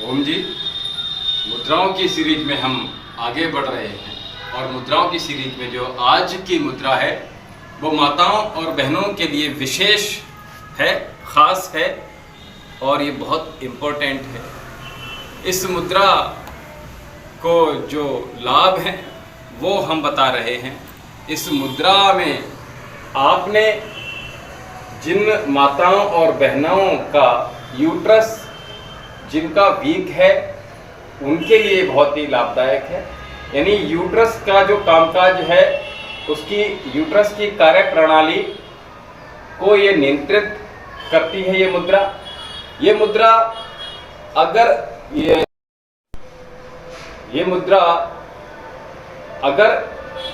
ओम जी, मुद्राओं की सीरीज में हम आगे बढ़ रहे हैं और मुद्राओं की सीरीज में जो आज की मुद्रा है वो माताओं और बहनों के लिए विशेष है, ख़ास है और ये बहुत इम्पोर्टेंट है। इस मुद्रा को जो लाभ हैं वो हम बता रहे हैं। इस मुद्रा में आपने जिन माताओं और बहनों का यूट्रस जिनका वीक है उनके लिए बहुत ही लाभदायक है। यानी यूट्रस का जो कामकाज है उसकी यूट्रस की कार्य प्रणाली को ये नियंत्रित करती है। ये मुद्रा अगर अगर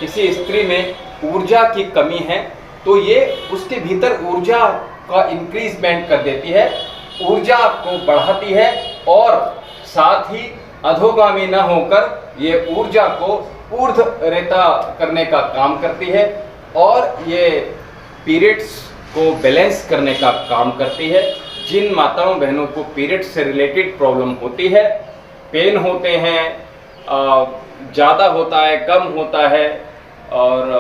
किसी स्त्री में ऊर्जा की कमी है तो ये उसके भीतर ऊर्जा का इंक्रीजमेंट कर देती है, ऊर्जा को बढ़ाती है और साथ ही अधोगामी न होकर ये ऊर्जा को ऊर्ध्वरेता करने का काम करती है और ये पीरियड्स को बैलेंस करने का काम करती है। जिन माताओं बहनों को पीरियड्स से रिलेटेड प्रॉब्लम होती है, पेन होते हैं, ज़्यादा होता है, कम होता है और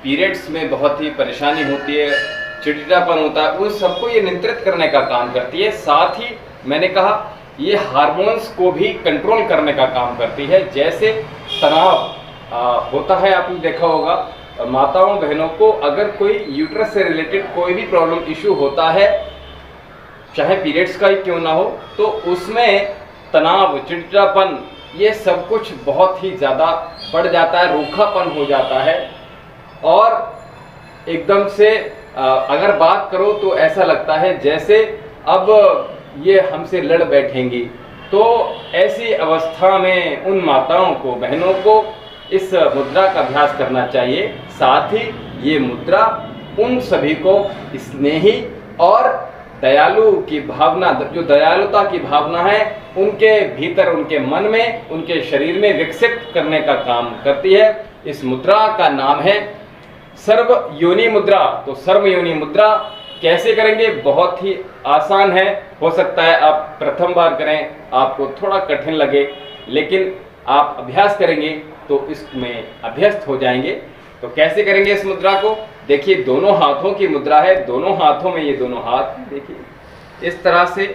पीरियड्स में बहुत ही परेशानी होती है, चिड़चिड़ापन होता है, उन सबको ये नियंत्रित करने का काम करती है। साथ ही मैंने कहा ये हार्मोन्स को भी कंट्रोल करने का काम करती है। जैसे तनाव होता है, आपने देखा होगा माताओं बहनों को अगर कोई यूट्रस से रिलेटेड कोई भी प्रॉब्लम इशू होता है, चाहे पीरियड्स का ही क्यों ना हो, तो उसमें तनाव, चिड़चिड़ापन ये सब कुछ बहुत ही ज़्यादा बढ़ जाता है, रूखापन हो जाता है और एकदम से अगर बात करो तो ऐसा लगता है जैसे अब ये हमसे लड़ बैठेंगी। तो ऐसी अवस्था में उन माताओं को, बहनों को इस मुद्रा का अभ्यास करना चाहिए। साथ ही ये मुद्रा उन सभी को स्नेही और दयालु की भावना, जो दयालुता की भावना है उनके भीतर, उनके मन में, उनके शरीर में विकसित करने का काम करती है। इस मुद्रा का नाम है सर्व योनि मुद्रा। तो सर्व योनि मुद्रा कैसे करेंगे? बहुत ही आसान है। हो सकता है आप प्रथम बार करें, आपको थोड़ा कठिन लगे, लेकिन आप अभ्यास करेंगे तो इसमें अभ्यस्त हो जाएंगे। तो कैसे करेंगे इस मुद्रा को? देखिए, दोनों हाथों की मुद्रा है, दोनों हाथों में ये दोनों हाथ देखिए इस तरह से,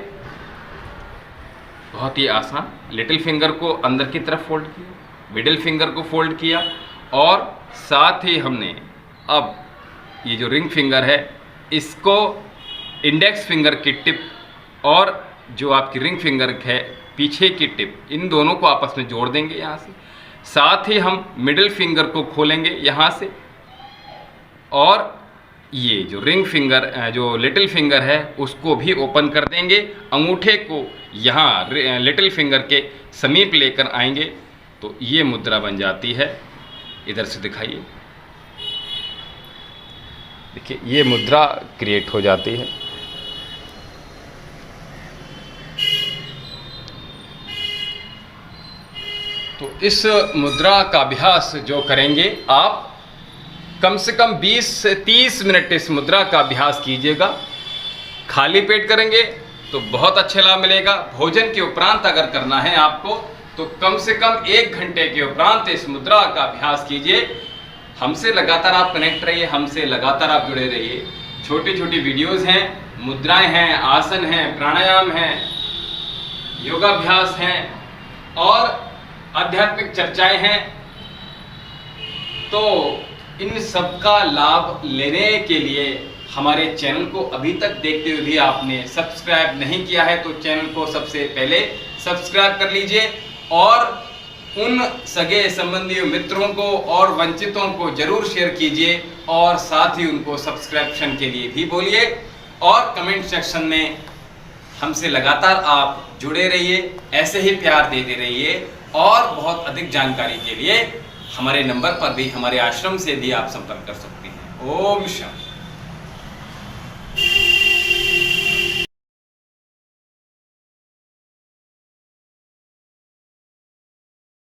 बहुत ही आसान। लिटिल फिंगर को अंदर की तरफ फोल्ड किया, मिडिल फिंगर को फोल्ड किया और साथ ही हमने अब ये जो रिंग फिंगर है इसको इंडेक्स फिंगर की टिप और जो आपकी रिंग फिंगर है पीछे की टिप, इन दोनों को आपस में जोड़ देंगे यहाँ से। साथ ही हम मिडिल फिंगर को खोलेंगे यहाँ से और ये जो रिंग फिंगर, जो लिटिल फिंगर है उसको भी ओपन कर देंगे। अंगूठे को यहाँ लिटिल फिंगर के समीप लेकर आएंगे तो ये मुद्रा बन जाती है। इधर से दिखाइए, देखिए ये मुद्रा क्रिएट हो जाती है। तो इस मुद्रा का अभ्यास जो करेंगे आप, कम से कम 20 से 30 मिनट इस मुद्रा का अभ्यास कीजिएगा। खाली पेट करेंगे तो बहुत अच्छा लाभ मिलेगा। भोजन के उपरांत अगर करना है आपको तो कम से कम 1 घंटे के उपरांत इस मुद्रा का अभ्यास कीजिए। हमसे लगातार आप कनेक्ट रहिए, हमसे लगातार आप जुड़े रहिए। छोटी छोटी वीडियोस हैं, मुद्राएं हैं, आसन हैं, प्राणायाम हैं, योगाभ्यास हैं और आध्यात्मिक चर्चाएं हैं। तो इन सब का लाभ लेने के लिए हमारे चैनल को अभी तक देखते हुए भी आपने सब्सक्राइब नहीं किया है तो चैनल को सबसे पहले सब्सक्राइब कर लीजिए और उन सगे संबंधियों, मित्रों को और वंचितों को जरूर शेयर कीजिए और साथ ही उनको सब्सक्रिप्शन के लिए भी बोलिए और कमेंट सेक्शन में हमसे लगातार आप जुड़े रहिए। ऐसे ही प्यार देते रहिए और बहुत अधिक जानकारी के लिए हमारे नंबर पर भी, हमारे आश्रम से भी आप संपर्क कर सकते हैं। ओम शांति।